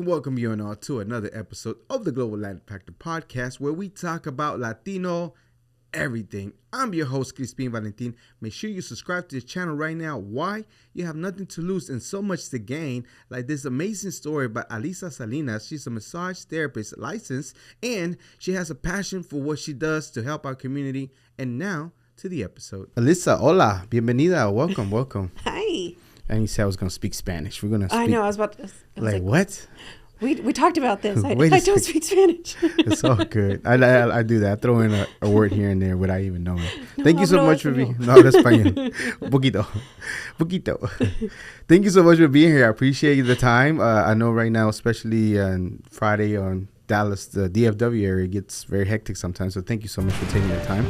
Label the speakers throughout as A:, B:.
A: welcome you and all to another episode of the Global Lymphatic podcast, where we talk about Latino everything. I'm your host, Crispin, Valentin. Make sure you subscribe to this channel right now. Why? You have nothing to lose and so much to gain. Like this amazing story by Alyssa Salinas. She's a massage therapist licensed, and she has a passion for what she does to help our community. And now to the episode. Alyssa, hola, bienvenida, welcome.
B: Hi.
A: And you said I was going to speak Spanish. We're going to speak.
B: I know, I was about to.
A: Like what?
B: We talked about this. I
A: Wait a
B: don't
A: second.
B: speak Spanish.
A: It's all good. I do that. I throw in a word here and there without even knowing. Thank you so much for being. No, that's español. Poquito. Thank you so much for being here. I appreciate the time. I know right now, especially on Friday on Dallas, the DFW area gets very hectic sometimes. So thank you so much for taking the time.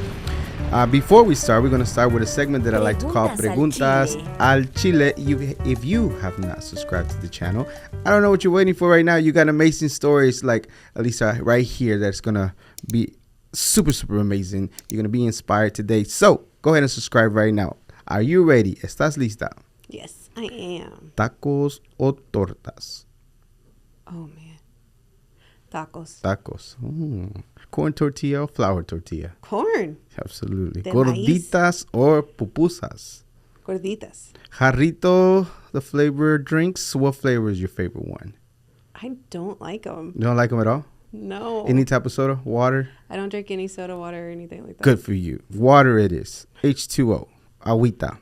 A: Before we start, we're going to start with a segment that I like to call Preguntas al Chile. If you have not subscribed to the channel, I don't know what you're waiting for right now. You got amazing stories like Alyssa right here that's going to be super, super amazing. You're going to be inspired today. So go ahead and subscribe right now. Are you ready? ¿Estás lista?
B: Yes, I am.
A: ¿Tacos o tortas?
B: Oh, man. Tacos.
A: Tacos. Corn tortilla or flour tortilla?
B: Corn.
A: Absolutely.
B: De
A: Gorditas or pupusas?
B: Gorditas.
A: Jarrito, the flavor drinks. What flavor is your favorite one?
B: I don't like them.
A: You don't like them at all?
B: No.
A: Any type of soda? Water?
B: I don't drink any soda, water, or anything like that.
A: Good for you. Water it is. H2O. Agüita.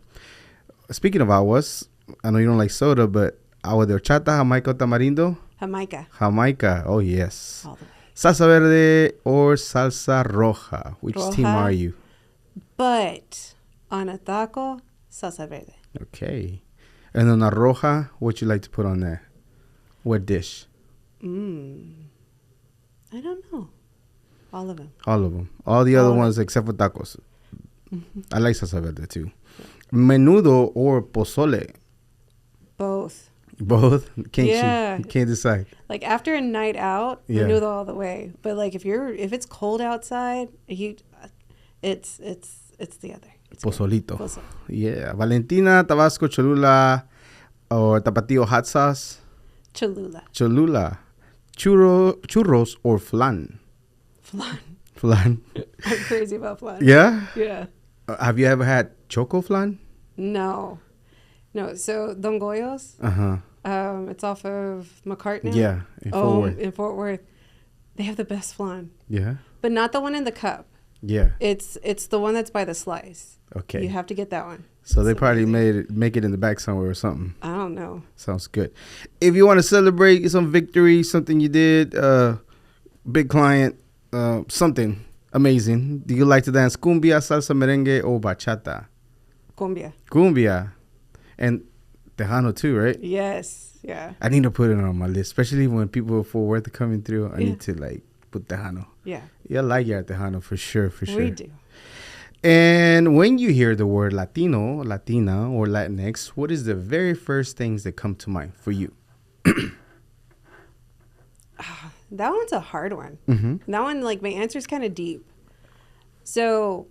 A: Speaking of aguas, I know you don't like soda, but agua de horchata, Jamaica o tamarindo?
B: Jamaica.
A: Oh, yes.
B: All the way.
A: Salsa verde or salsa roja? Which team are you?
B: But on a taco, salsa verde.
A: Okay. And on a roja, what you like to put on there? What dish?
B: I don't know. All of them.
A: All of them. All the other ones except for tacos. I like salsa verde too. Menudo or pozole?
B: Both.
A: Both?
B: Yeah.
A: You can't decide.
B: Like after a night out, menudo all the way. But like if it's cold outside, it's the other. It's
A: Pozolito.
B: Pozole.
A: Yeah. Valentina, Tabasco, Cholula, or Tapatio hot sauce?
B: Cholula.
A: Churros or flan? Flan.
B: I'm crazy about flan.
A: Yeah?
B: Yeah.
A: Have you ever had choco flan?
B: No. So Don Goyo's. It's off of McCartney.
A: Yeah, in Fort Worth.
B: In Fort Worth, they have the best flan.
A: Yeah.
B: But not the one in the cup.
A: Yeah.
B: It's the one that's by the slice.
A: Okay.
B: You have to get that one.
A: So they probably make it in the back somewhere or something.
B: I don't know.
A: Sounds good. If you want to celebrate some victory, something you did, big client, something amazing. Do you like to dance cumbia, salsa, merengue, or bachata? Cumbia. And Tejano too, right?
B: Yes. Yeah.
A: I need to put it on my list, especially when people for work are coming through. I need to put Tejano.
B: Yeah.
A: Yeah, I like your Tejano for sure.
B: We do.
A: And when you hear the word Latino, Latina, or Latinx, what is the very first things that come to mind for you?
B: That one's a hard one.
A: Mm-hmm.
B: That one, like, my answer's kind of deep. So,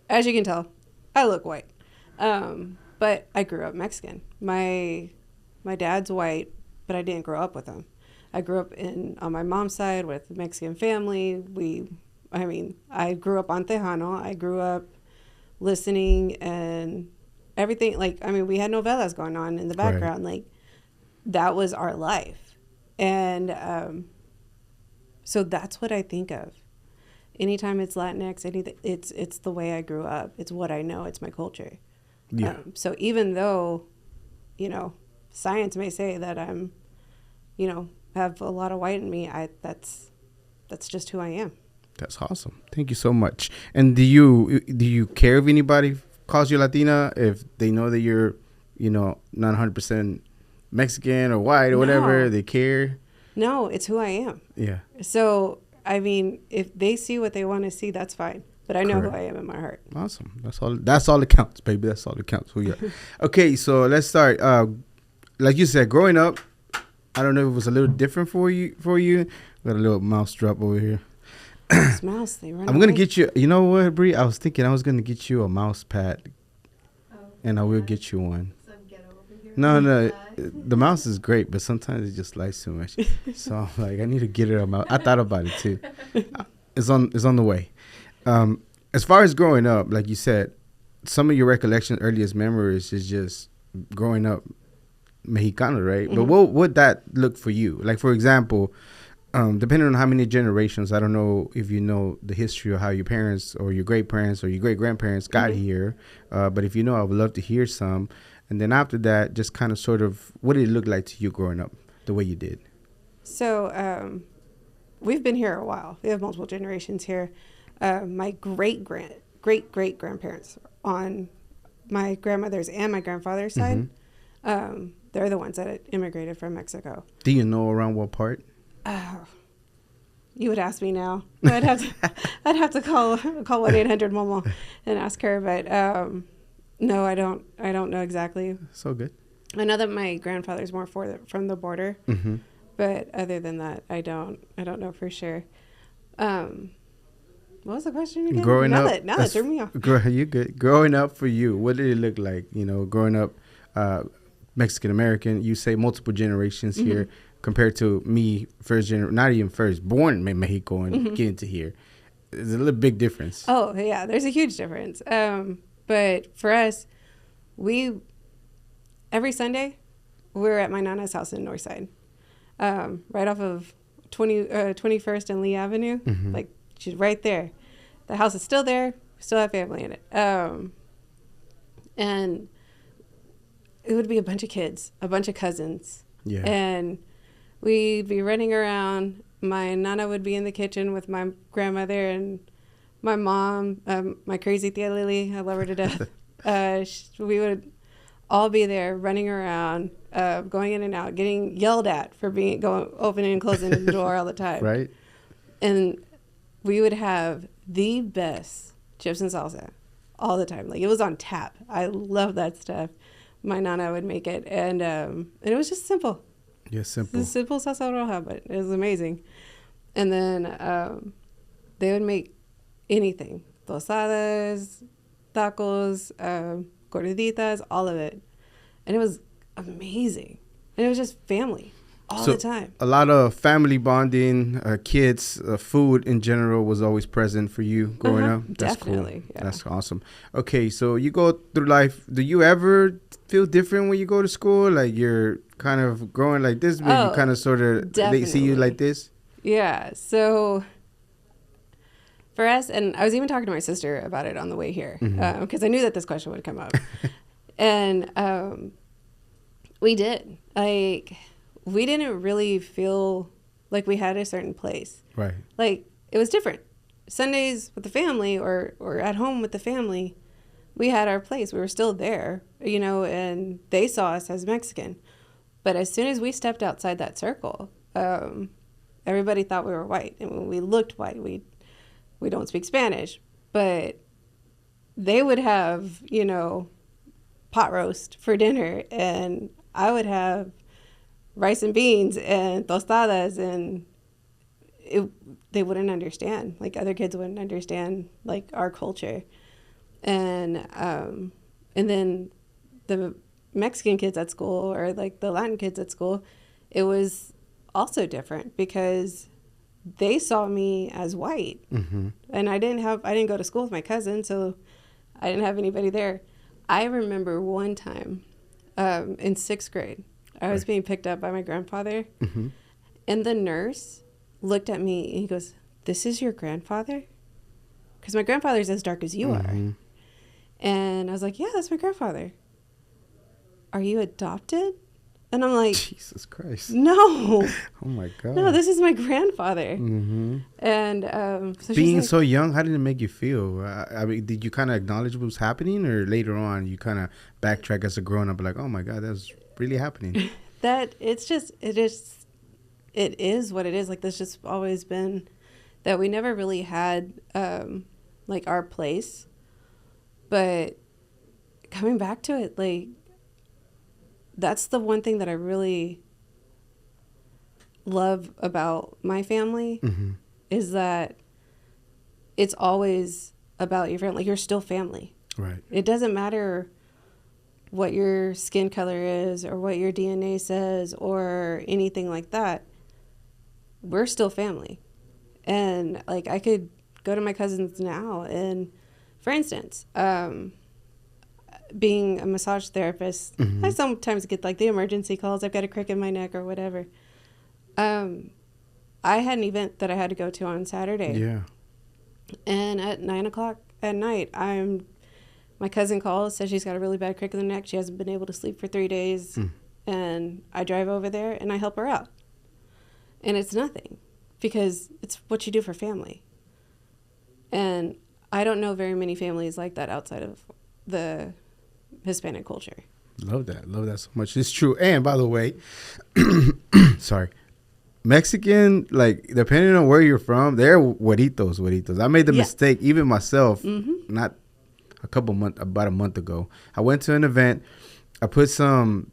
B: as you can tell, I look white. But I grew up Mexican. My dad's white, but I didn't grow up with him. I grew up on my mom's side with a Mexican family. I grew up on Tejano. I grew up listening and everything. We had novelas going on in the background. Right. Like, that was our life. And so that's what I think of. Anytime it's Latinx, anything, it's the way I grew up. It's what I know. It's my culture. Yeah. So even though, science may say that I'm, have a lot of white in me, that's just who I am.
A: That's awesome. Thank you so much. And do you care if anybody calls you Latina, if they know that you're, not 100% Mexican or white or whatever? They care?
B: No, it's who I am. Yeah. So, if they see what they want to see, that's fine. But I know who I am in my heart.
A: Awesome. That's all that counts, baby. That's all that counts. Who you are. Okay, so let's start. Like you said, growing up, I don't know if it was a little different for you. Got a little mouse drop over here.
B: Mouse, they run
A: I'm going to get you. You know what, Bree? I was thinking I was going to get you a mouse pad. And I will get you one.
C: Some ghetto over here.
A: No. the mouse is great, but sometimes it just slices too much. So I'm like, I need to get it out. I thought about it too. It's on the way. As far as growing up, like you said, some of your recollections, earliest memories is just growing up Mexicano, right? Mm-hmm. But what would that look for you? Like, for example, depending on how many generations, I don't know if you know the history of how your parents or your great parents or your great grandparents got here. But if you know, I would love to hear some. And then after that, just kind of sort of, what did it look like to you growing up the way you did?
B: So we've been here a while. We have multiple generations here. My great grandparents on my grandmother's and my grandfather's side, they're the ones that immigrated from Mexico.
A: Do you know around what part?
B: You would ask me now. I'd have to call 1-800-MOMO and ask her. But no, I don't know exactly. So good. I know that my grandfather's more from the border, but other than that, I don't know for sure. What was the question again?
A: Growing up,
B: that threw me off.
A: You good? Growing up for you, what did it look like? You know, growing up Mexican American. You say multiple generations here compared to me, not even first, born in Mexico and getting to here. There's a little big difference.
B: Oh yeah, there's a huge difference. But for us, every Sunday, we're at my Nana's house in Northside, right off of 21st and Lee Avenue. Like, she's right there. The house is still there. We still have family in it. And it would be a bunch of kids, a bunch of cousins. Yeah. And we'd be running around. My Nana would be in the kitchen with my grandmother and my mom, my crazy tia Lily. I love her to death. We would all be there running around, going in and out, getting yelled at for opening and closing the door all the time. Right. And we would have the best chips and salsa all the time. Like, it was on tap. I love that stuff. My Nana would make it. And it was just simple.
A: Yeah, simple.
B: It's simple salsa roja, but it was amazing. And then they would make anything. Tostadas, tacos, gorditas, all of it. And it was amazing. And it was just family all the time.
A: A lot of family bonding, kids, food in general was always present for you growing up. That's
B: definitely,
A: cool.
B: Yeah.
A: That's awesome. Okay, so you go through life. Do you ever feel different when you go to school? Like, you're kind of growing like this, but you kind of sort of, they see you like this?
B: Yeah, so for us, and I was even talking to my sister about it on the way here, because I knew that this question would come up. And we did. Like, we didn't really feel like we had a certain place. Right. Like, it was different. Sundays with the family or at home with the family, we had our place. We were still there, you know, and they saw us as Mexican. But as soon as we stepped outside that circle, everybody thought we were white. And when we looked white, we don't speak Spanish. But they would have, you know, pot roast for dinner, and I would have rice and beans and tostadas, and they wouldn't understand. Like, other kids wouldn't understand, like, our culture. And then the Mexican kids at school, or like the Latin kids at school, it was also different because they saw me as white. And I didn't go to school with my cousin, so I didn't have anybody there. I remember one time in 6th grade, I was being picked up by my grandfather, and the nurse looked at me and he goes, "This is your grandfather?" Because my grandfather's as dark as you are. And I was like, "Yeah, that's my grandfather." "Are you adopted?" And I'm like,
A: Jesus Christ.
B: No.
A: Oh my God.
B: No, this is my grandfather. And
A: so being like, so young, how did it make you feel? I mean, did you kind of acknowledge what was happening, or later on you kind of backtrack as a grown up, like, oh my God, that's really happening?
B: It is what it is. Like, there's just always been that we never really had like our place. But coming back to it, like, that's the one thing that I really love about my family is that it's always about your family. Like, you're still family. Right. It doesn't matter what your skin color is or what your DNA says or anything like that. We're still family. And like I could go to my cousins now and, for instance, being a massage therapist,
A: Mm-hmm.
B: I sometimes get like the emergency calls. I've got a crick in my neck or whatever. I had an event that I had to go to on Saturday.
A: Yeah.
B: And at 9:00 at night, my cousin calls, says she's got a really bad crick in the neck. She hasn't been able to sleep for 3 days. And I drive over there and I help her out. And it's nothing because it's what you do for family. And I don't know very many families like that outside of the Hispanic culture.
A: Love that so much. It's true. And by the way, sorry, Mexican, like depending on where you're from, they're güeritos. I made the mistake, even myself, not about a month ago. I went to an event. I put some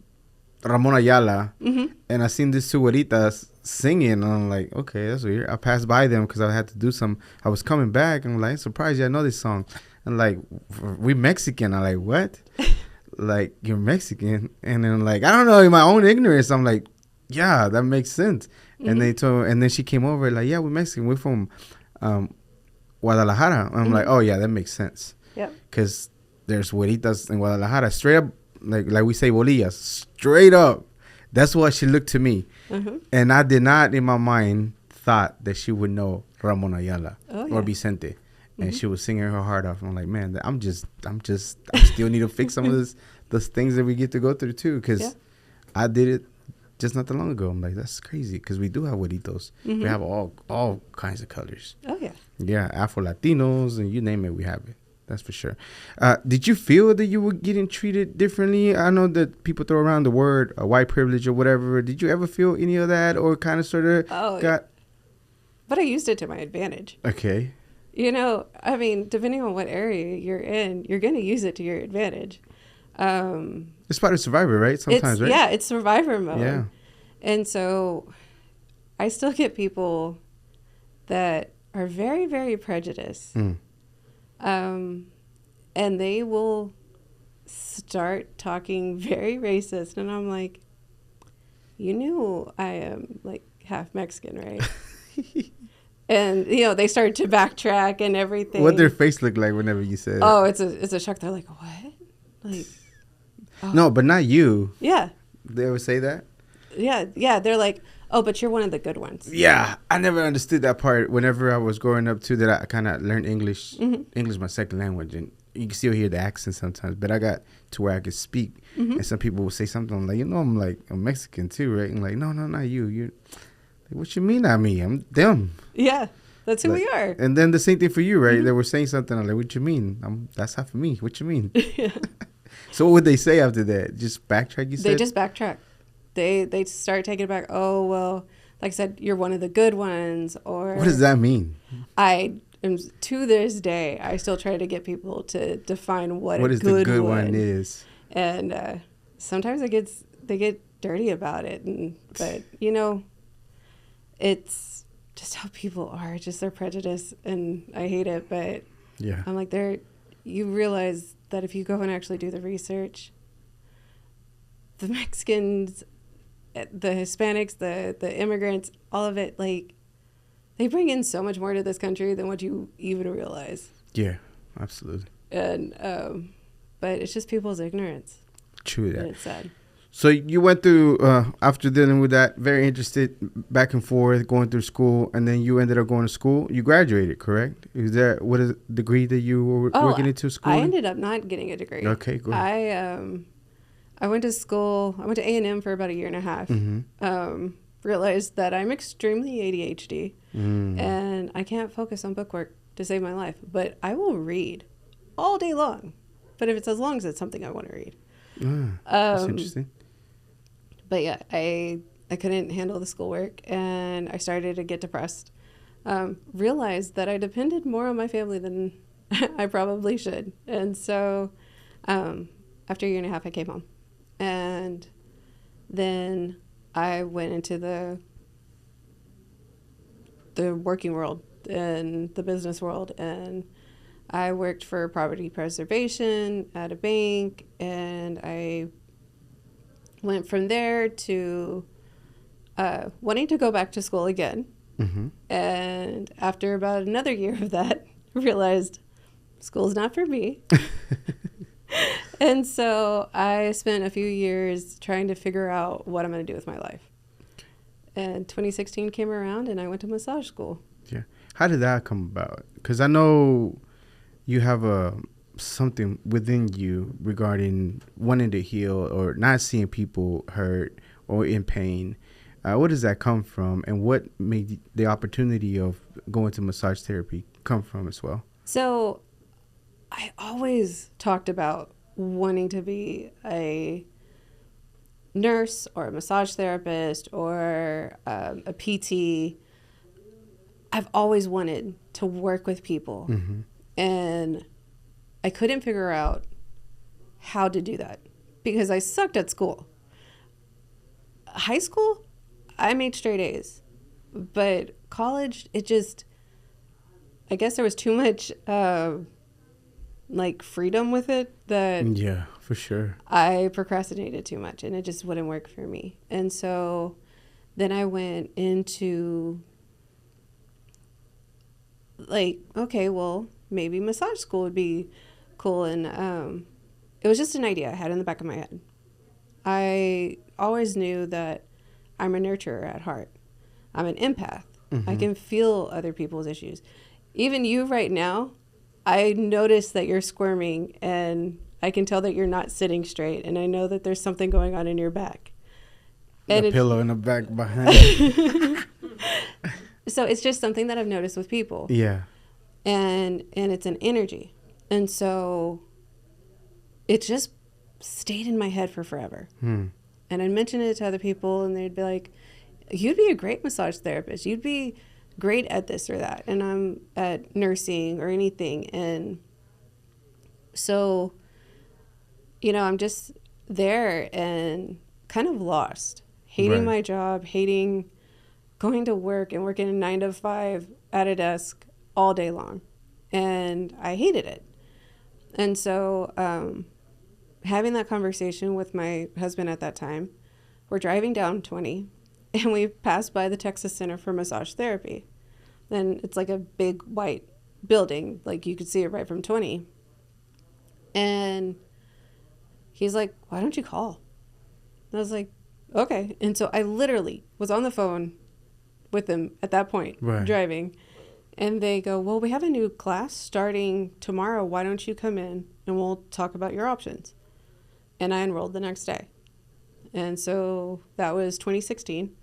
A: Ramon Ayala, and I seen these two güeritas singing, and I'm like, okay, that's weird. I passed by them because I had to do some. I was coming back, and I'm like, surprised I know this song. And like, we Mexican. I'm like, what? Like, you're Mexican? And then like, I don't know, in my own ignorance, I'm like, yeah, that makes sense. And then she came over like, yeah, we're Mexican. We're from Guadalajara. And I'm like, oh yeah, that makes sense.
B: Yep.
A: Because there's güeritas in Guadalajara, straight up, like we say bolillas, straight up. That's what she looked to me. And I did not, in my mind, thought that she would know Ramon Ayala or Vicente. And she was singing her heart off. And I'm like, man, I still need to fix some of those things that we get to go through too. Because I did it just not that long ago. I'm like, that's crazy. Because we do have güeritos. We have all kinds of colors.
B: Oh, yeah.
A: Yeah, Afro-Latinos and you name it, we have it. That's for sure. Did you feel that you were getting treated differently? I know that people throw around the word white privilege or whatever. Did you ever feel any of that or kind of sort of got...
B: But I used it to my advantage.
A: Okay.
B: You know, I mean, depending on what area you're in, you're going to use it to your advantage.
A: It's part of Survivor, right? Sometimes, right?
B: Yeah, it's Survivor mode.
A: Yeah.
B: And so I still get people that are very, very prejudiced. And they will start talking very racist. And I'm like, you knew I am like half Mexican, right? And, you know, they start to backtrack and everything.
A: What their face look like whenever you said
B: Oh, it's a shock. They're like, what? Like, oh.
A: No, but not you.
B: Yeah.
A: They ever say that?
B: Yeah. They're like, oh, but you're one of the good ones.
A: Yeah. I never understood that part whenever I was growing up, too, that I kind of learned English. English my second language. And you can still hear the accent sometimes. But I got to where I could speak. And some people will say something I'm like, you know, I'm Mexican, too, right? And like, no, not you. You're... Like, what you mean not me? I'm them.
B: Yeah, that's who we are.
A: And then the same thing for you, right? They were saying something. I'm like, what you mean? That's half of me. What you mean?
B: Yeah.
A: So what would they say after that? Just backtrack, you said?
B: They just backtrack. They start taking it back. Oh, well, like I said, you're one of the good ones. Or
A: what does that mean?
B: I am, to this day, I still try to get people to define what a
A: the good one is.
B: And sometimes they get dirty about it. But, you know, it's just how people are, just their prejudice, and I hate it, but
A: yeah,
B: I'm like, you realize that if you go and actually do the research, the Mexicans, the Hispanics, the immigrants, all of it, like, they bring in so much more to this country than what you even realize.
A: Yeah, absolutely.
B: And but it's just people's ignorance.
A: True that.
B: And it's sad.
A: So you went through, after dealing with that, very interested, back and forth, going through school, and then you ended up going to school. You graduated, correct? What is the degree that you were working into school?
B: I ended up not getting a degree.
A: Okay, good.
B: I went to school. I went to A&M for about a year and a half. Realized that I'm extremely ADHD, and I can't focus on bookwork to save my life. But I will read all day long. But if it's as long as it's something I want to read.
A: That's interesting.
B: But yeah, I couldn't handle the schoolwork, and I started to get depressed. Realized that I depended more on my family than I probably should. And so after a year and a half, I came home. And then I went into the working world and the business world, and I worked for property preservation at a bank, and I went from there to wanting to go back to school again.
A: Mm-hmm.
B: And after about another year of that, realized school's not for me. And so I spent a few years trying to figure out what I'm going to do with my life. And 2016 came around, and I went to massage school.
A: Yeah. How did that come about? Because I know you have something within you regarding wanting to heal or not seeing people hurt or in pain. Where does that come from, and what made the opportunity of going to massage therapy come from as well?
B: So I always talked about wanting to be a nurse or a massage therapist or a PT. I've always wanted to work with people.
A: Mm-hmm.
B: And I couldn't figure out how to do that because I sucked at school. High school, I made straight A's. But college, I guess there was too much freedom with it that
A: Yeah, for sure.
B: I procrastinated too much, and it just wouldn't work for me. And so then I went into okay, well, maybe massage school would be cool. And it was just an idea I had in the back of my head. I always knew that I'm a nurturer at heart. I'm an empath. Mm-hmm. I can feel other people's issues. Even you right now, I notice that you're squirming, and I can tell that you're not sitting straight, and I know that there's something going on in your back. And
A: the pillow in the back behind.
B: So it's just something that I've noticed with people.
A: Yeah.
B: And it's an energy. And so it just stayed in my head for forever. And I'd mention it to other people, and they'd be like, you'd be a great massage therapist. You'd be great at this or that. And I'm at nursing or anything. And so, I'm just there and kind of lost, hating my job, hating going to work and working a 9 to 5 at a desk all day long. And I hated it. And so having that conversation with my husband at that time, we're driving down 20, and we passed by the Texas Center for Massage Therapy. And it's like a big white building, like you could see it right from 20. And he's like, why don't you call? And I was like, okay. And so I literally was on the phone with them at that point, driving. And they go, well, we have a new class starting tomorrow. Why don't you come in and we'll talk about your options? And I enrolled the next day. And so that was 2016,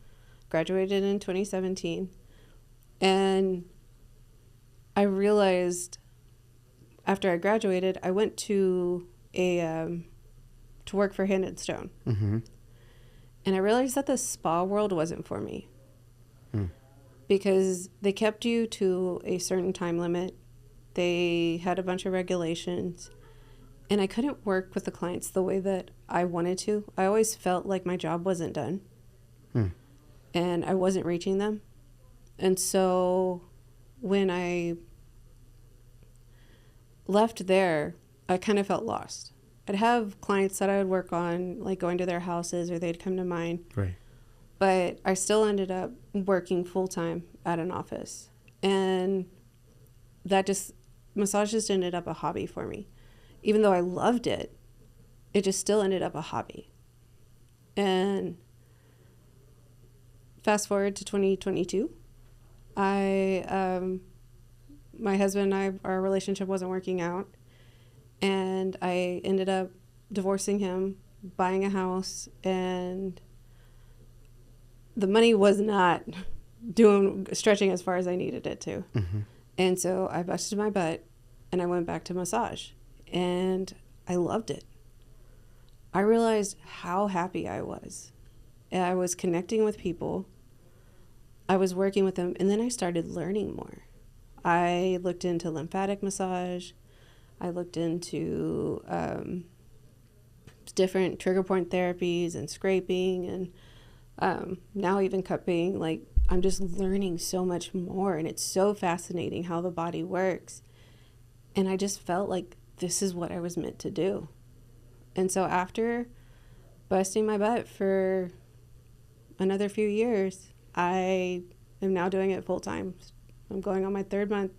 B: graduated in 2017. And I realized after I graduated, I went to to work for Hand and Stone. Mm-hmm. And I realized that the spa world wasn't for me. Because they kept you to a certain time limit. They had a bunch of regulations. And I couldn't work with the clients the way that I wanted to. I always felt like my job wasn't done. And I wasn't reaching them. And so when I left there, I kind of felt lost. I'd have clients that I would work on, like going to their houses, or they'd come to mine.
A: Right.
B: But I still ended up working full-time at an office. And massage just ended up a hobby for me. Even though I loved it, it just still ended up a hobby. And fast forward to 2022, my husband and I, our relationship wasn't working out. And I ended up divorcing him, buying a house, and the money was not stretching as far as I needed it to. Mm-hmm. And so I busted my butt and I went back to massage, and I loved it. I realized how happy I was. I was connecting with people. I was working with them, and then I started learning more. I looked into lymphatic massage. I looked into different trigger point therapies and scraping, and now even cupping. Like, I'm just learning so much more, and it's so fascinating how the body works. And I just felt like this is what I was meant to do. And so after busting my butt for another few years, I am now doing it full time. I'm going on my 3rd month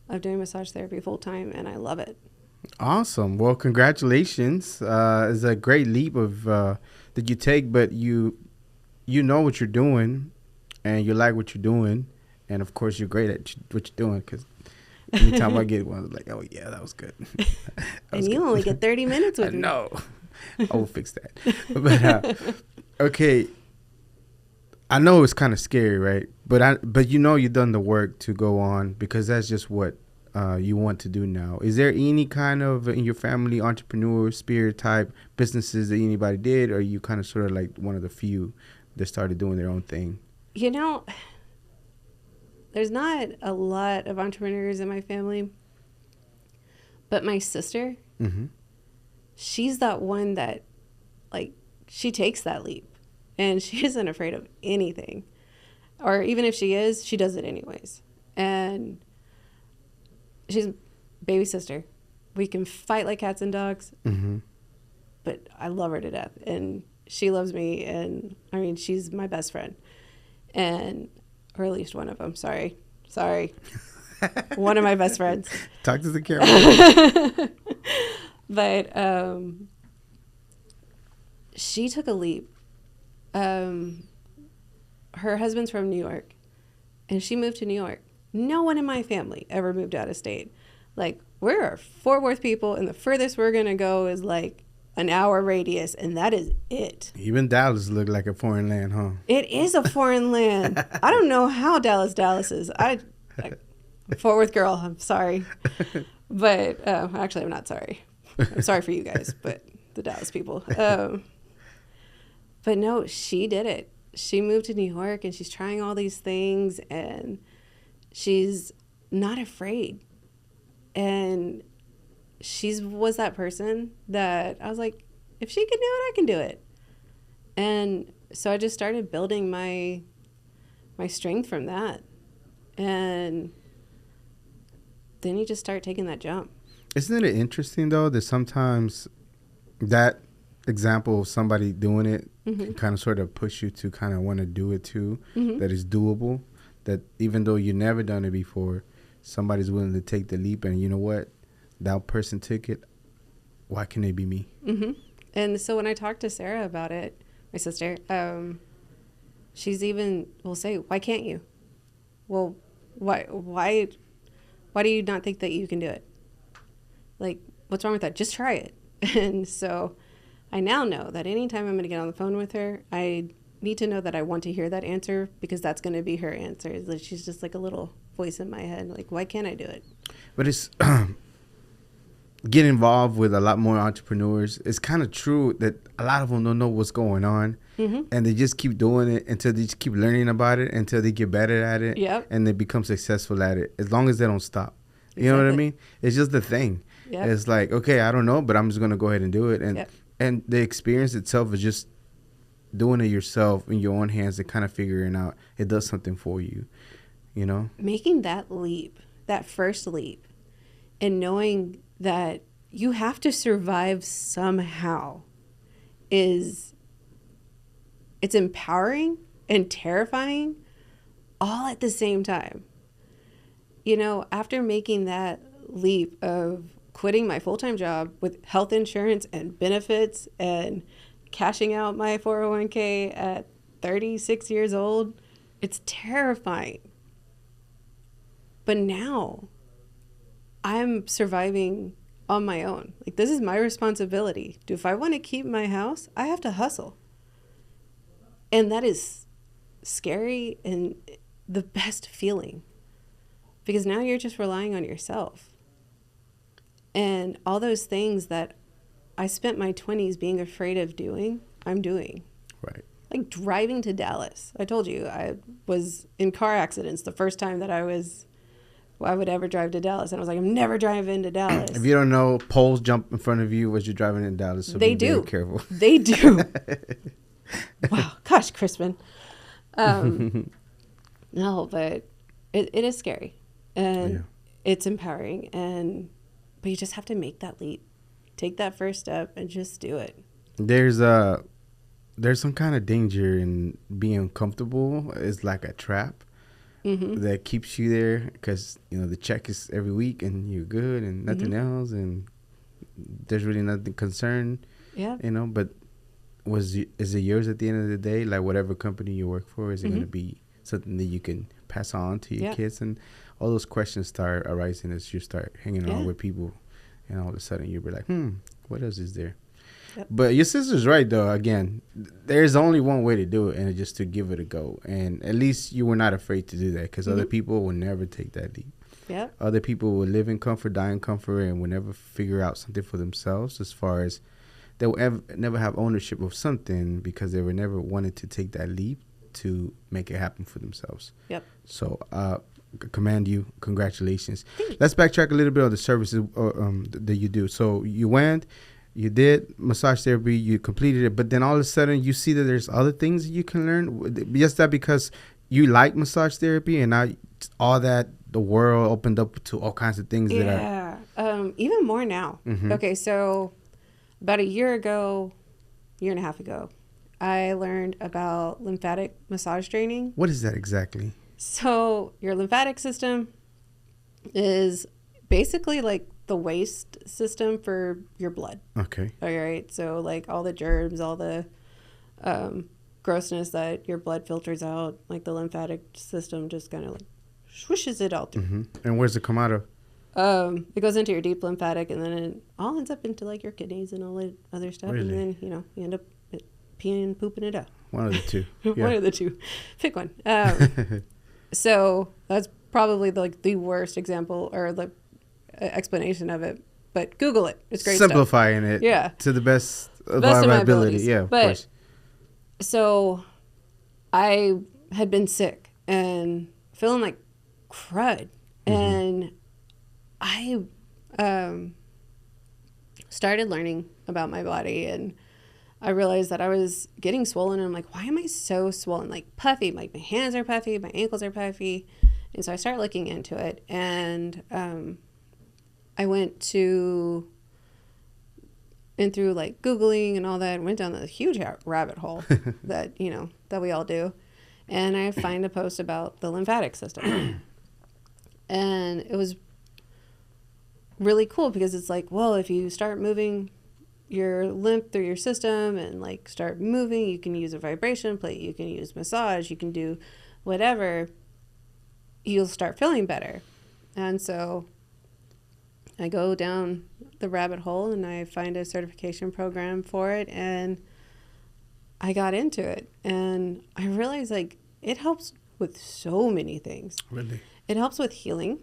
B: of doing massage therapy full time, and I love it.
A: Awesome. Well, congratulations. It's a great leap of that you take, but you know what you're doing, and you like what you're doing, and of course you're great at what you're doing. Because anytime I get one, I'm like, oh yeah, that was good.
B: And you only get 30 minutes with me.
A: No, I will fix that. But okay, I know it's kind of scary, right? But you know you've done the work to go on, because that's just what you want to do now. Is there any kind of in your family entrepreneur spirit type businesses that anybody did, or are you kind of sort of like one of the few that started doing their own thing?
B: You know, there's not a lot of entrepreneurs in my family, but my sister, she's that one that, like, she takes that leap, and she isn't afraid of anything. Or even if she is, she does it anyways. And she's baby sister. We can fight like cats and dogs, but I love her to death, and she loves me. And I mean, she's my best friend, or at least one of them. Sorry, one of my best friends.
A: Talk to the camera.
B: But she took a leap. Her husband's from New York, and she moved to New York. No one in my family ever moved out of state. Like, we're Fort Worth people, and the furthest we're going to go is like an hour radius, and that is it.
A: Even Dallas looked like a foreign land, huh?
B: It is a foreign land. I don't know how Dallas is. I'm a Fort Worth girl. I'm sorry. But actually, I'm not sorry. I'm sorry for you guys, but the Dallas people. But no, she did it. She moved to New York, and she's trying all these things, and she's not afraid. And she was that person that I was like, if she can do it, I can do it. And so I just started building my strength from that. And then you just start taking that jump.
A: Isn't it interesting, though, that sometimes that example of somebody doing it can kind of sort of push you to kind of want to do it too, that it's doable, that even though you've never done it before, somebody's willing to take the leap, and you know what? That person took it. Why can't it be me?
B: And so when I talked to Sarah about it, my sister, she's even will say, why can't you? Well, why do you not think that you can do it? Like, what's wrong with that? Just try it. And so I now know that anytime I'm going to get on the phone with her, I need to know that I want to hear that answer, because that's going to be her answer. It's like, she's just like a little voice in my head. Like, why can't I do it?
A: But it's get involved with a lot more entrepreneurs. It's kind of true that a lot of them don't know what's going on, and they just keep doing it until they just keep learning about it, until they get better at it, and they become successful at it, as long as they don't stop. You know what I mean? It's just the thing. It's like, okay, I don't know, but I'm just going to go ahead and do it. And the experience itself is just doing it yourself in your own hands and kind of figuring out it does something for you, you know? Making
B: that leap, that first leap, and knowing that you have to survive somehow it's empowering and terrifying all at the same time. You know, after making that leap of quitting my full-time job with health insurance and benefits and cashing out my 401k at 36 years old, it's terrifying. But now I'm surviving on my own. Like, this is my responsibility. If I want to keep my house, I have to hustle. And that is scary and the best feeling, because now you're just relying on yourself. And all those things that I spent my 20s being afraid of doing, I'm doing.
A: Right.
B: Like driving to Dallas. I told you I was in car accidents the first time that I would ever drive to Dallas. And I was like, I'm never driving to Dallas.
A: If you don't know, poles jump in front of you as you're driving in Dallas. So
B: they
A: be very careful.
B: They do. Wow. Gosh, Crispin. No, but it is scary. And it's empowering. And But you just have to make that leap. Take that first step and just do it.
A: There's some kind of danger in being comfortable. It's like a trap that keeps you there because, you know, the check is every week and you're good and nothing else and there's really nothing concerned.
B: Yeah.
A: You know, but is it yours at the end of the day? Like whatever company you work for, is it going to be something that you can pass on to your kids? And all those questions start arising as you start hanging around with people. And all of a sudden you'll be like, what else is there? Yep. But your sister's right, though. Again, there's only one way to do it, and it's just to give it a go. And at least you were not afraid to do that because other people will never take that leap.
B: Yep.
A: Other people will live in comfort, die in comfort, and will never figure out something for themselves as far as they will never have ownership of something because they were never wanted to take that leap to make it happen for themselves. Yep. So, commend you. Congratulations. Let's backtrack a little bit on the services that you do. So you went. You did massage therapy, you completed it, but then all of a sudden you see that there's other things you can learn. Just that because you like massage therapy and now all that, the world opened up to all kinds of things that are...
B: even more now. Okay, so about a year and a half ago, I learned about lymphatic massage training.
A: What is that exactly?
B: So your lymphatic system is basically like the waste system for your blood. Okay. All right. So like all the germs, all the grossness that your blood filters out, like the lymphatic system just kind of like swishes it out through.
A: And where's it come out of?
B: It goes into your deep lymphatic and then it all ends up into like your kidneys and all that other stuff. Really? And then, you know, you end up peeing and pooping it out.
A: One of the two.
B: One of the two. Pick one. So that's probably like the worst example or the explanation of it, but Google it. It's great.
A: Simplifying
B: stuff.
A: it to the best of my ability. Yeah, of course.
B: So I had been sick and feeling like crud. And I started learning about my body and I realized that I was getting swollen and I'm like, why am I so swollen? Like puffy, like my hands are puffy, my ankles are puffy. And so I started looking into it and I went through like Googling and all that, and went down the huge rabbit hole that, you know, that we all do. And I find a post about the lymphatic system. And it was really cool because it's like, well, if you start moving your lymph through your system and like start moving, you can use a vibration plate, you can use massage, you can do whatever, you'll start feeling better. And so I go down the rabbit hole and I find a certification program for it and I got into it and I realized like it helps with so many things. Really? It helps with healing.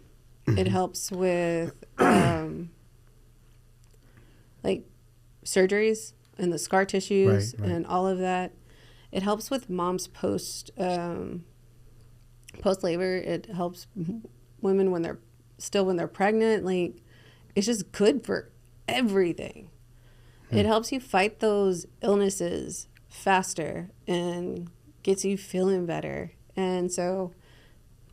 B: It helps with like surgeries and the scar tissues and all of that. It helps with mom's post labor. It helps women when they're pregnant. Like it's just good for everything. It helps you fight those illnesses faster and gets you feeling better. And so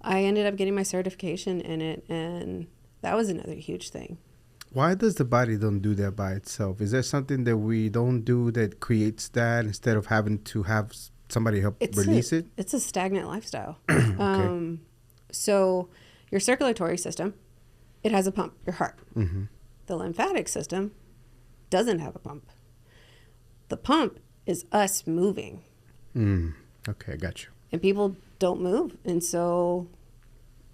B: I ended up getting my certification in it, and that was another huge thing.
A: Why does the body don't do that by itself? Is there something that we don't do that creates that instead of having to have somebody help release it?
B: It's a stagnant lifestyle. Okay. So your circulatory system, it has a pump, your heart. The lymphatic system doesn't have a pump. The pump is us moving.
A: Okay, I got you.
B: And people don't move. And so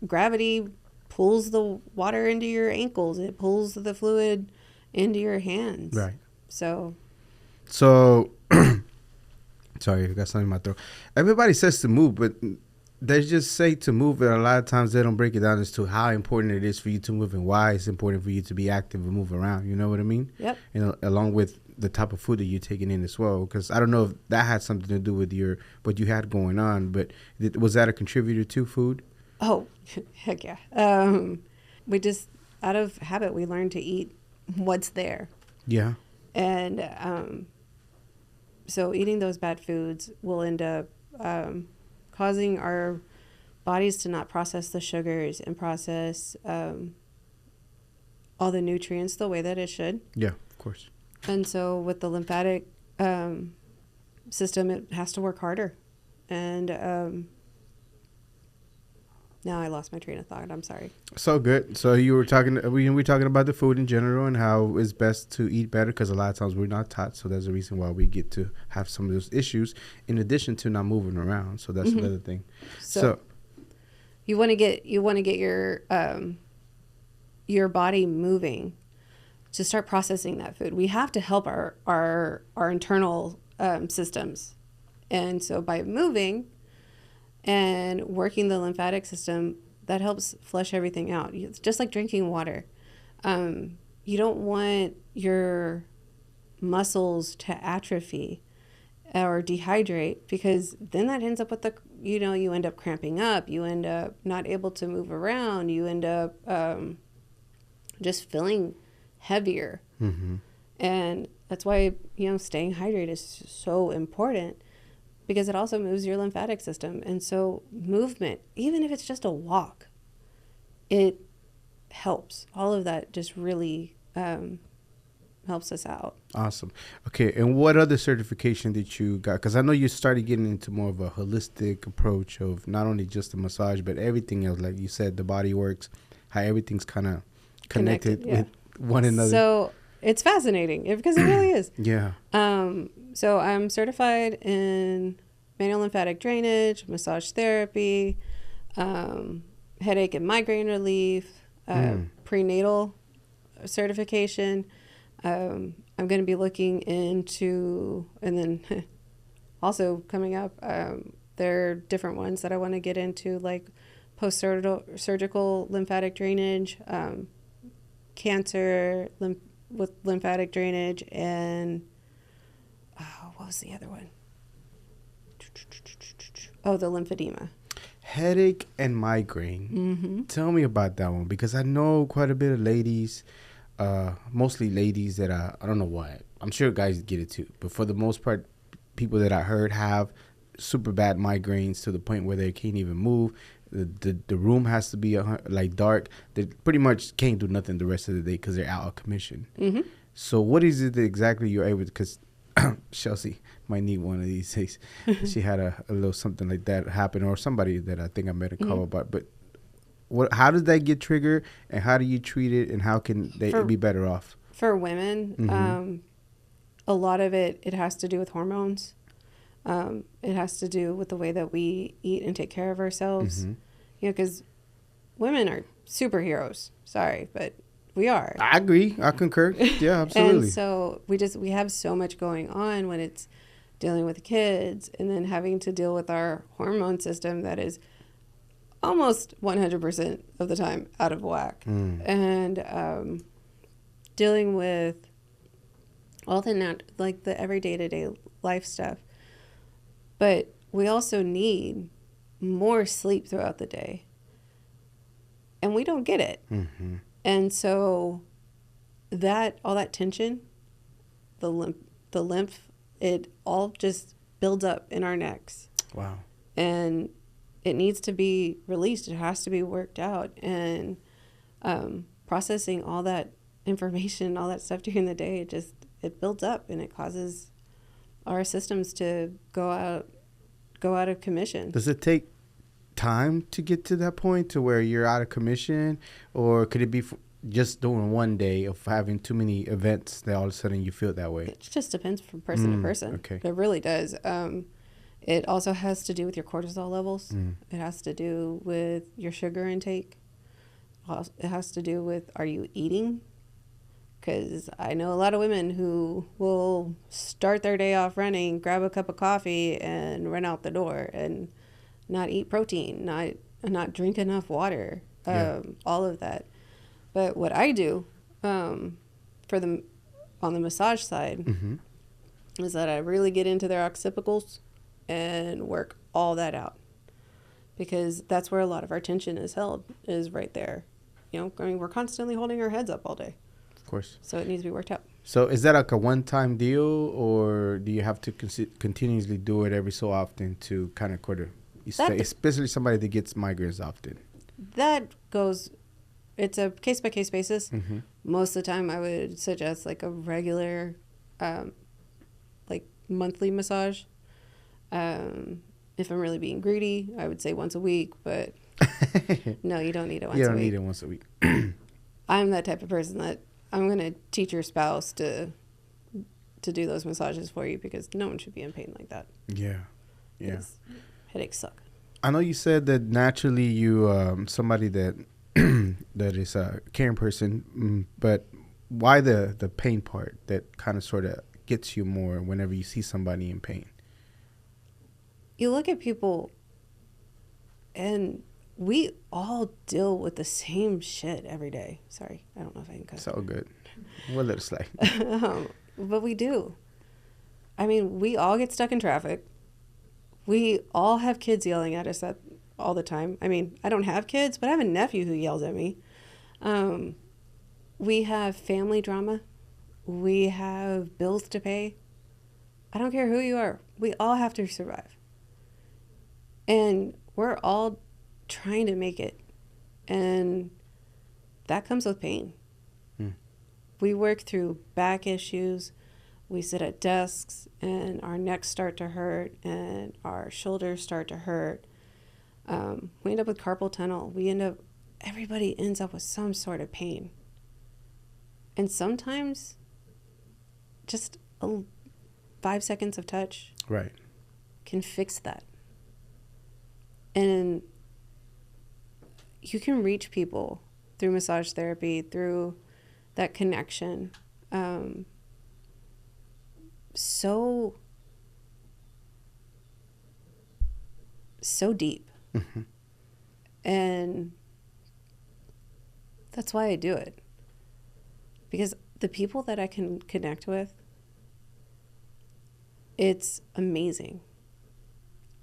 B: gravity pulls the water into your ankles. It pulls the fluid into your hands. Right. So
A: sorry, I got something in my throat. Everybody says to move, but they just say to move, and a lot of times they don't break it down as to how important it is for you to move and why it's important for you to be active and move around. You know what I mean? Yep. And along with the type of food that you're taking in as well, because I don't know if that had something to do with what you had going on, but was that a contributor to food?
B: Oh, heck yeah. We just, out of habit, we learn to eat what's there. Yeah. And so eating those bad foods will end up causing our bodies to not process the sugars and process all the nutrients the way that it should.
A: Yeah, of course.
B: And so with the lymphatic system, it has to work harder. And now I lost my train of thought. I'm sorry.
A: So good. So you were talking, we were talking about the food in general and how it's best to eat better, because a lot of times we're not taught. So that's the reason why we get to have some of those issues, in addition to not moving around. So that's another thing. So
B: you want to get your body moving to start processing that food. We have to help our internal systems. And so by moving and working the lymphatic system, that helps flush everything out. It's just like drinking water. You don't want your muscles to atrophy or dehydrate, because then that ends up with you end up cramping up. You end up not able to move around. You end up just feeling heavier. And that's why, staying hydrated is so important, because it also moves your lymphatic system. And so movement, even if it's just a walk, it helps. All of that just really helps us out.
A: Awesome. Okay, and what other certification did you got? Because I know you started getting into more of a holistic approach of not only just the massage, but everything else. Like you said, the Bodyworks, how everything's kind of connected with one another.
B: So it's fascinating, because it really is.
A: Yeah.
B: So I'm certified in manual lymphatic drainage, massage therapy, headache and migraine relief, prenatal certification. I'm going to be looking into, and then also coming up, there are different ones that I want to get into, like post-surgical lymphatic drainage, cancer with lymphatic drainage, and what was the other one? Oh, the lymphedema.
A: Headache and migraine. Tell me about that one, because I know quite a bit of ladies, mostly ladies that I don't know why. I'm sure guys get it too, but for the most part, people that I heard have super bad migraines to the point where they can't even move. The room has to be like dark. They pretty much can't do nothing the rest of the day because they're out of commission. So what is it that exactly you're able to, because Chelsea might need one of these days. She had a little something like that happen, or somebody that I think I met a call about. But how does that get triggered, and how do you treat it, and how can they be better off?
B: For women, a lot of it has to do with hormones. It has to do with the way that we eat and take care of ourselves. Because women are superheroes. Sorry, but we are.
A: I agree. I concur. Yeah, absolutely.
B: And so we have so much going on when it's dealing with kids, and then having to deal with our hormone system that is almost 100% of the time out of whack. And dealing with all the the everyday to day life stuff. But we also need more sleep throughout the day, and we don't get it. And so all that tension, the lymph, it all just builds up in our necks.
A: Wow. And
B: it needs to be released. It has to be worked out. And processing all that information, all that stuff during the day, it builds up, and it causes our systems to go out of commission.
A: Does it take time to get to that point to where you're out of commission, or could it be just doing one day of having too many events that all of a sudden you feel that way?
B: It just depends from person to person.
A: Okay.
B: It really does. It also has to do with your cortisol levels. It has to do with your sugar intake. It has to do with, are you eating? Because I know a lot of women who will start their day off running, grab a cup of coffee, and run out the door, and not eat protein, not drink enough water, all of that. But what I do on the massage side is that I really get into their occipitals and work all that out, because that's where a lot of our tension is held, is right there. We're constantly holding our heads up all day.
A: Of course.
B: So it needs to be worked out.
A: So is that like a one-time deal, or do you have to continuously do it every so often to kind of especially somebody that gets migraines often?
B: That goes it's a case-by-case basis. Most of the time I would suggest like a regular like monthly massage. If I'm really being greedy, I would say once a week, but no, you don't need it once a week.
A: You don't need it once a week.
B: I'm that type of person that I'm going to teach your spouse to do those massages for you, because no one should be in pain like that.
A: Yeah. Yeah.
B: Headaches suck.
A: I know you said that naturally you somebody that that is a caring person, but why the pain part that kind of sort of gets you more whenever you see somebody in pain?
B: You look at people and we all deal with the same shit every day. Sorry, I don't know if I can cut.
A: It's all good. We'll let it slide.
B: But we do. I mean, we all get stuck in traffic. We all have kids yelling at us all the time. I mean, I don't have kids, but I have a nephew who yells at me. We have family drama. We have bills to pay. I don't care who you are. We all have to survive. And we're all trying to make it. And that comes with pain. We work through back issues. We sit at desks and our necks start to hurt and our shoulders start to hurt. We end up with carpal tunnel. Everybody ends up with some sort of pain. And sometimes just 5 seconds of touch can fix that. And you can reach people through massage therapy, through that connection. So deep. And that's why I do it. Because the people that I can connect with, it's amazing.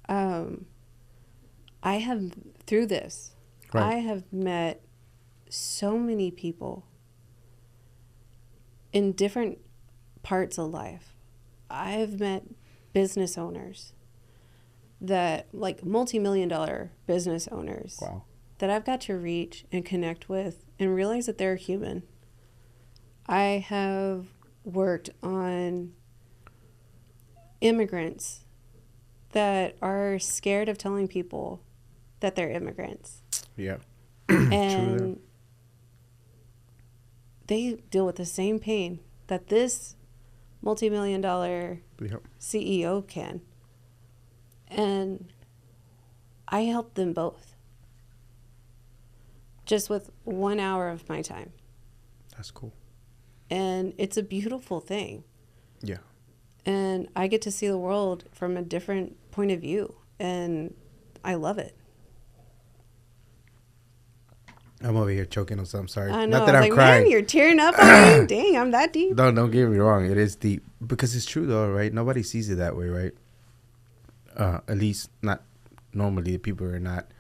B: I have met so many people in different parts of life. I've met business owners that, like, multi-million-dollar business owners.
A: Wow.
B: That I've got to reach and connect with and realize that they're human. I have worked on immigrants that are scared of telling people that they're immigrants.
A: Yeah.
B: And they deal with the same pain that this multi-million-dollar CEO can. And I help them both. Just with 1 hour of my time.
A: That's cool.
B: And it's a beautiful thing.
A: Yeah.
B: And I get to see the world from a different point of view. And I love it.
A: I'm over here choking on something. Sorry.
B: I know.
A: Not that I'm
B: like,
A: crying.
B: Man, you're tearing up on me. Dang, I'm that deep.
A: Don't get me wrong. It is deep. Because it's true, though, right? Nobody sees it that way, right? At least not normally. People are not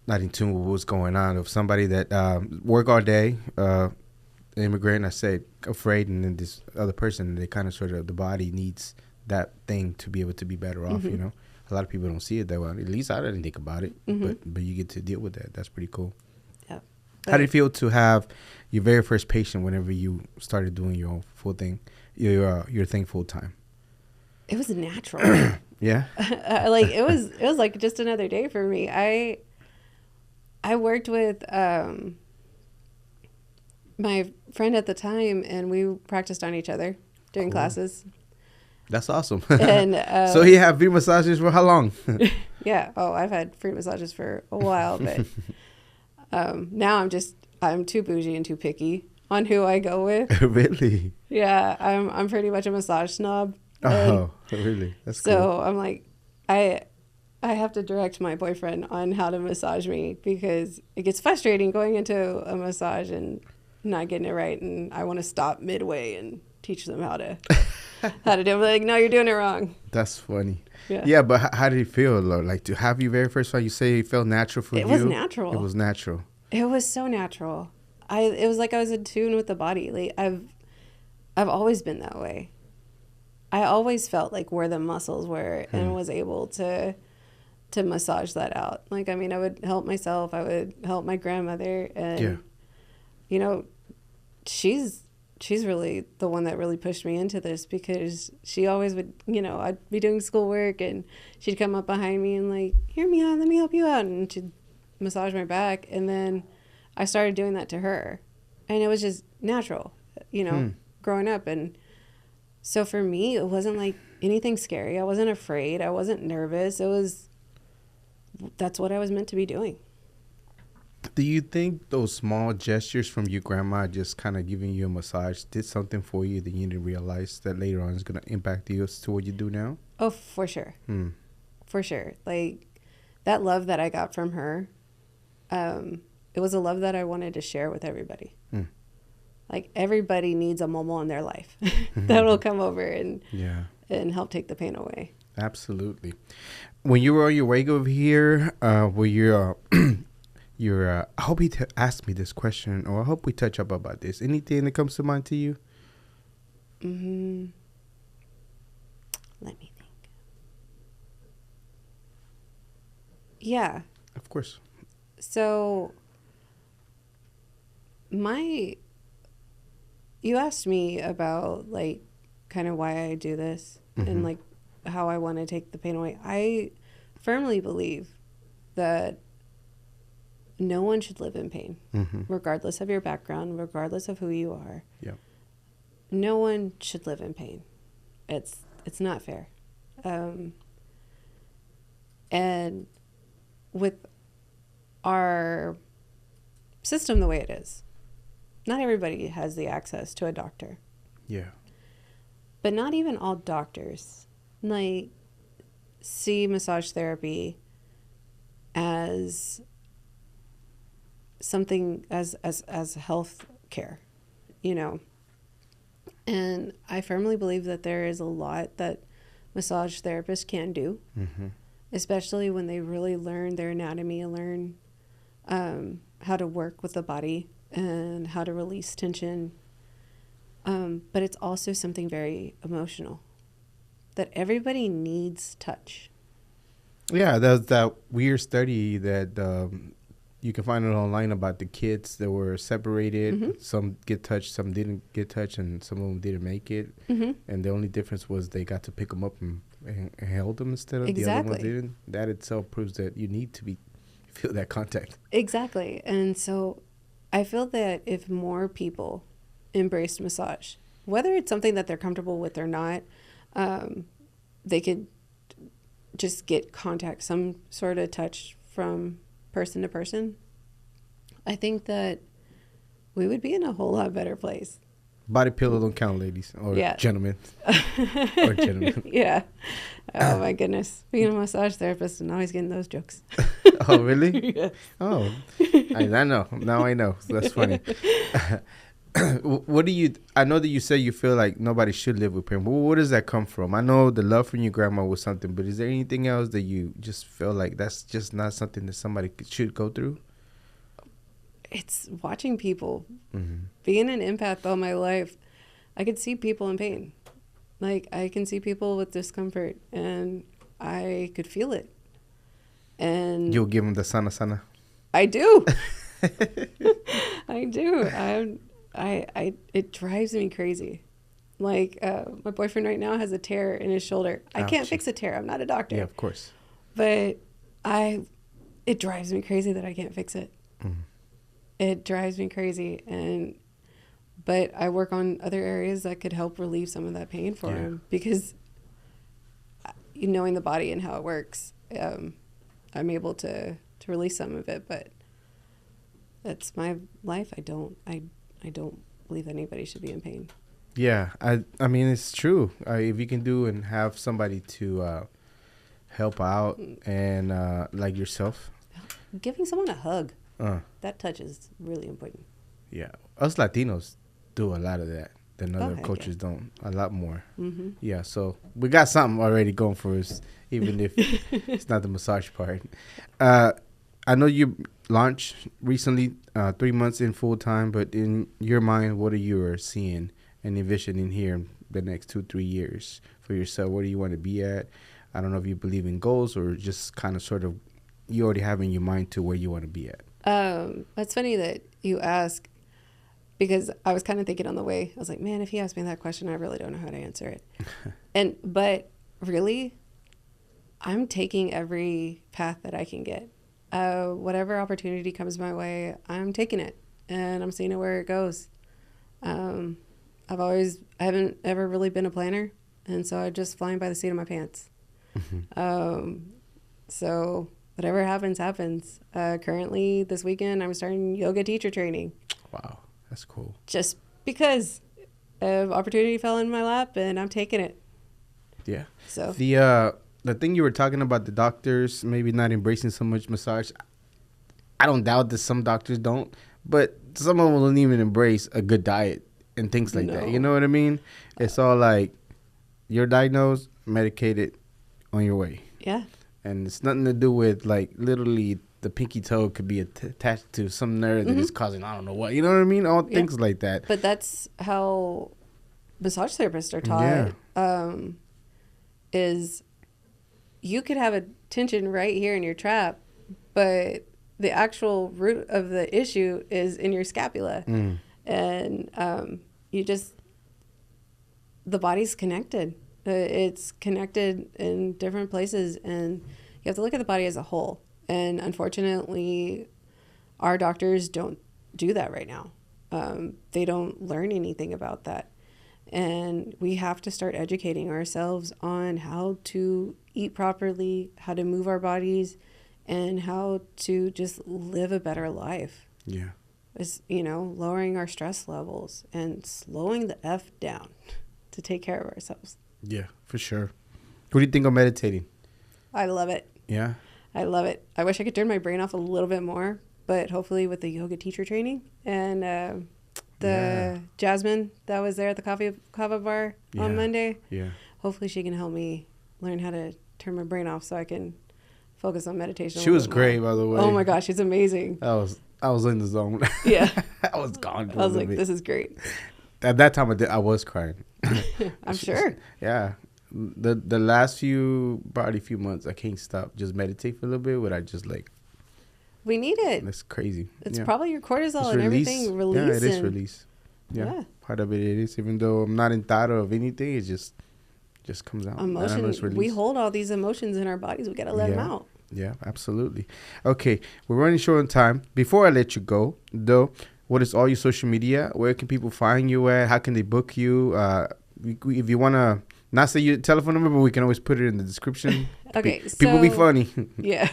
A: in tune with what's going on. If somebody that work all day, immigrant, I say afraid, and then this other person, they kind of sort of, the body needs that thing to be able to be better off, you know? A lot of people don't see it that way. At least I didn't think about it. But you get to deal with that. That's pretty cool.
B: Yeah.
A: How did it feel to have your very first patient whenever you started doing your own full thing, your thing full time?
B: It was natural.
A: Yeah.
B: Like it was like just another day for me. I worked with my friend at the time, and we practiced on each other during classes.
A: That's awesome.
B: And
A: so he had free massages for how long?
B: Yeah. Oh, I've had free massages for a while, but now I'm too bougie and too picky on who I go with.
A: Really?
B: Yeah, I'm pretty much a massage snob.
A: Oh, really? That's cool.
B: So I'm like, I have to direct my boyfriend on how to massage me, because it gets frustrating going into a massage and not getting it right, and I want to stop midway and teach them how to do it. I'm like, no, you're doing it wrong.
A: That's funny.
B: Yeah,
A: but how did it feel, though? Like, to have your very first one, you say it felt natural for you?
B: It was natural.
A: It was natural.
B: It was so natural. It was like I was in tune with the body. Like I've always been that way. I always felt like where the muscles were and was able to massage that out. Like, I mean, I would help myself. I would help my grandmother. And you know, she's really the one that really pushed me into this, because she always would, you know, I'd be doing schoolwork and she'd come up behind me and like, hear me out, let me help you out. And she'd massage my back. And then I started doing that to her. And it was just natural, you know, growing up. And so for me, it wasn't like anything scary. I wasn't afraid. I wasn't nervous. That's what I was meant to be doing.
A: Do you think those small gestures from your grandma just kind of giving you a massage did something for you that you didn't realize that later on is going to impact you as to what you do now?
B: Oh, for sure. For sure. Like, that love that I got from her, it was a love that I wanted to share with everybody. Like, everybody needs a momo in their life that'll come over and help take the pain away.
A: Absolutely. When you were on your way over here, were you... I hope he asked me this question, or I hope we touch up about this. Anything that comes to mind to you?
B: Let me think. Yeah.
A: Of course.
B: So, you asked me about, like, kind of why I do this and, like, how I want to take the pain away. I firmly believe that no one should live in pain, regardless of your background, regardless of who you are.
A: Yeah.
B: No one should live in pain. It's not fair. And with our system the way it is, not everybody has the access to a doctor.
A: Yeah.
B: But not even all doctors, like, see massage therapy as something as health care, you know. And I firmly believe that there is a lot that massage therapists can do, especially when they really learn their anatomy and learn how to work with the body and how to release tension. But it's also something very emotional, that everybody needs touch.
A: Yeah, there's that weird study that you can find it online about the kids that were separated. Some get touched, some didn't get touched, and some of them didn't make it. And the only difference was they got to pick them up and held them instead of the other ones didn't. That itself proves that you need to feel that contact.
B: Exactly. And so I feel that if more people embraced massage, whether it's something that they're comfortable with or not, they could just get contact, some sort of touch from person to person, I think that we would be in a whole lot better place.
A: Body pillow don't count, ladies or gentlemen. Or gentlemen.
B: Yeah. Oh my goodness. Being a massage therapist and always getting those jokes.
A: Oh really?
B: Yeah.
A: Oh, I know. Now I know. So that's funny. What do you? I know that you say you feel like nobody should live with pain. But where does that come from? I know the love from your grandma was something, but is there anything else that you just feel like that's just not something that somebody should go through?
B: It's watching people. Being an empath all my life, I could see people in pain. Like, I can see people with discomfort, and I could feel it. And
A: you'll give them the sana.
B: I do. I do. It drives me crazy. Like, my boyfriend right now has a tear in his shoulder. I can't fix a tear. I'm not a doctor.
A: Yeah, of course.
B: But it drives me crazy that I can't fix it. It drives me crazy. But I work on other areas that could help relieve some of that pain for him, because knowing the body and how it works, I'm able to release some of it. But that's my life. I don't believe anybody should be in pain.
A: Yeah, I mean, it's true. If you can do and have somebody to help out and like yourself.
B: Giving someone a hug. That touch is really important.
A: Yeah. Us Latinos do a lot of that than other cultures don't. A lot more. Yeah, so we got something already going for us, even if it's not the massage part. I know you launched recently, 3 months in full time, but in your mind, what are you seeing and envisioning here in the next 2-3 years for yourself? Where do you want to be at? I don't know if you believe in goals or just kind of sort of you already have in your mind to where you want to be at.
B: It's funny that you ask. because I was kind of thinking on the way, I was like, man, if he asked me that question, I really don't know how to answer it. But really, I'm taking every path that I can get. Whatever opportunity comes my way, I'm taking it and I'm seeing it where it goes. I haven't ever really been a planner. And so I'm just flying by the seat of my pants. So whatever happens, happens. Currently this weekend, I'm starting yoga teacher training.
A: Wow. That's cool.
B: Just because opportunity fell in my lap and I'm taking it.
A: Yeah.
B: So
A: the thing you were talking about, the doctors maybe not embracing so much massage, I don't doubt that some doctors don't, but some of them won't even embrace a good diet and things like that. You know what I mean? It's all like, you're diagnosed, medicated, on your way.
B: Yeah.
A: And it's nothing to do with, like, literally the pinky toe could be attached to some nerve that is causing I don't know what. You know what I mean? All things like that.
B: But that's how massage therapists are taught. Yeah. Is you could have a tension right here in your trap, but the actual root of the issue is in your scapula. And the body's connected. It's connected in different places, and you have to look at the body as a whole. And unfortunately, our doctors don't do that right now. They don't learn anything about that. And we have to start educating ourselves on how to eat properly, how to move our bodies, and how to just live a better life.
A: Yeah.
B: It's, lowering our stress levels and slowing the F down to take care of ourselves.
A: Yeah, for sure. What do you think of meditating?
B: I love it.
A: Yeah.
B: I love it. I wish I could turn my brain off a little bit more, but hopefully with the yoga teacher training and Jasmine that was there at the kava bar on Monday. Yeah. Hopefully she can help me learn how to turn my brain off so I can focus on meditation.
A: She was great, by the way.
B: Oh my gosh, she's amazing.
A: I was in the zone.
B: Yeah.
A: I was gone.
B: I was like, this is great.
A: At that time, I was crying.
B: I'm sure.
A: Yeah. The last few months, I can't stop. Just meditate for a little bit, but I just
B: we need it.
A: That's crazy.
B: It's probably your cortisol and everything releasing.
A: Yeah, it is release. Yeah. Part of it is. Even though I'm not in thought of anything, it just comes out.
B: Emotions. We hold all these emotions in our bodies. We got to let them out.
A: Yeah, absolutely. Okay, we're running short on time. Before I let you go, though, what is all your social media? Where can people find you at? How can they book you? If you want to not say your telephone number, but we can always put it in the description.
B: Okay.
A: People be funny.
B: Yeah.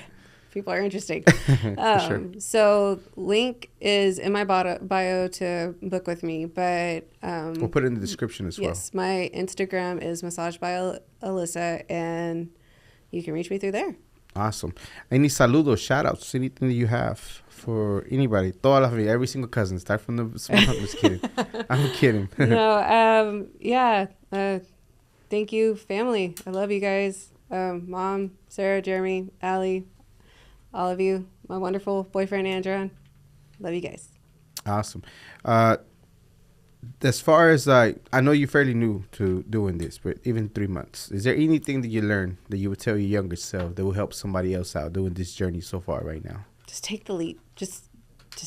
B: People are interesting.
A: Sure.
B: So link is in my bio to book with me, but
A: we'll put it in the description as well.
B: Yes, my Instagram is Massage by Alyssa, and you can reach me through there.
A: Awesome. Any saludos, shout outs, anything that you have for anybody? Toda la familia, every single cousin. Start from the small. I'm just kidding. I'm kidding.
B: No, thank you, family. I love you guys. Mom, Sarah, Jeremy, Allie, all of you. My wonderful boyfriend, Andron. Love you guys.
A: Awesome. As far as I know you're fairly new to doing this, but even 3 months, is there anything that you learned that you would tell your younger self that will help somebody else out doing this journey so far right now?
B: Just take the leap. Just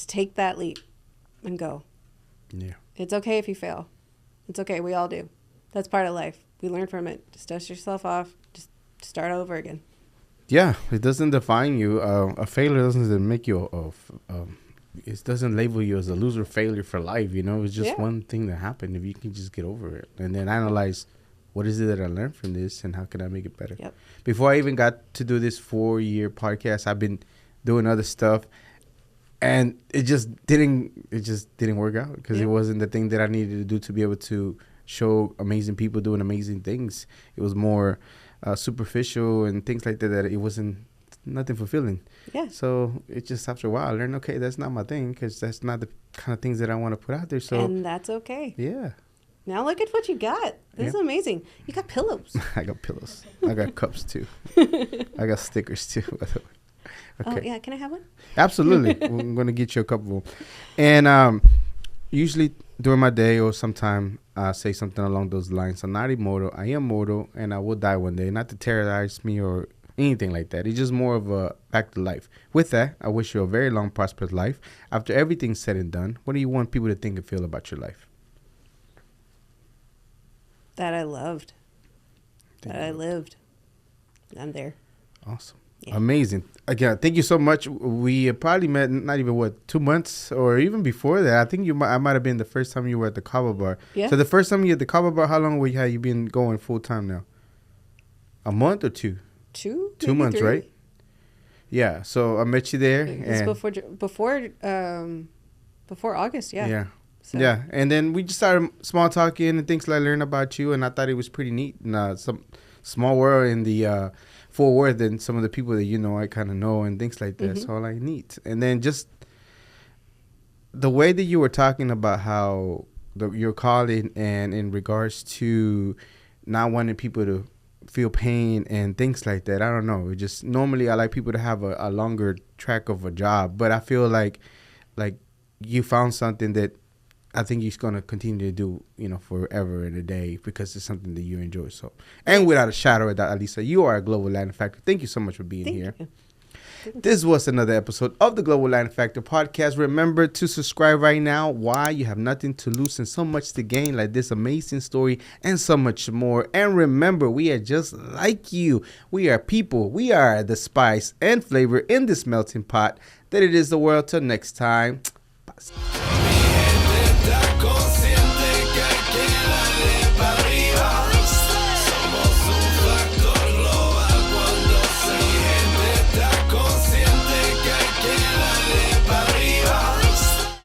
B: take that leap and go.
A: Yeah.
B: It's okay if you fail. It's okay. We all do. That's part of life. We learn from it. Just dust yourself off. Just start over again. Yeah.
A: It doesn't define you. A failure doesn't make you it doesn't label you as a loser failure for life. It's just one thing that happened. If you can just get over it and then analyze what is it that I learned from this and how can I make it better.
B: Yep.
A: Before I even got to do this 4-year podcast, I've been doing other stuff and it just didn't work out because it wasn't the thing that I needed to do to be able to show amazing people doing amazing things. It was more superficial and things like that it wasn't nothing fulfilling.
B: Yeah.
A: So it just after a while I learned, okay, that's not my thing because that's not the kind of things that I want to put out there. So
B: and that's okay.
A: Yeah.
B: Now look at what you got. This is amazing. You got pillows.
A: I got pillows. I got cups too. I got stickers too, by the way. Okay.
B: Oh yeah, can I have one?
A: Absolutely. I'm gonna get you a couple. And usually during my day or sometime I say something along those lines. I'm not immortal. I am mortal, and I will die one day. Not to terrorize me or anything like that. It's just more of a back to life. With that, I wish you a very long, prosperous life. After everything's said and done, what do you want people to think and feel about your life?
B: That I loved. That I lived. I'm there.
A: Awesome. Yeah. Amazing. Again, thank you so much. We probably met not even 2 months or even before that. I think I might have been the first time you were at the Kava Bar. Yeah. So the first time you at the Kava Bar, how long have you been going full time now? A month or two?
B: 2
A: months,
B: 3.
A: Right? Yeah. So I met you there.
B: It's before August. Yeah.
A: Yeah. So. Yeah. And then we just started small talking and things like learn about you, and I thought it was pretty neat. And some small world in the Fort Worth and some of the people that I kind of know and things like that. So like neat. And then just the way that you were talking about how your calling and in regards to not wanting people to feel pain and things like that. I don't know. Just normally I like people to have a longer track of a job, but I feel like you found something that I think you're going to continue to do, forever and a day because it's something that you enjoy. So, and without a shadow of doubt, Alyssa, you are a Global Latin Factor. Thank you so much for being here.
B: You.
A: This was another episode of the Global Latin Factor podcast. Remember to subscribe right now. Why? You have nothing to lose and so much to gain, like this amazing story and so much more. And remember, we are just like you. We are people. We are the spice and flavor in this melting pot that it is the world. Till next time. Bye.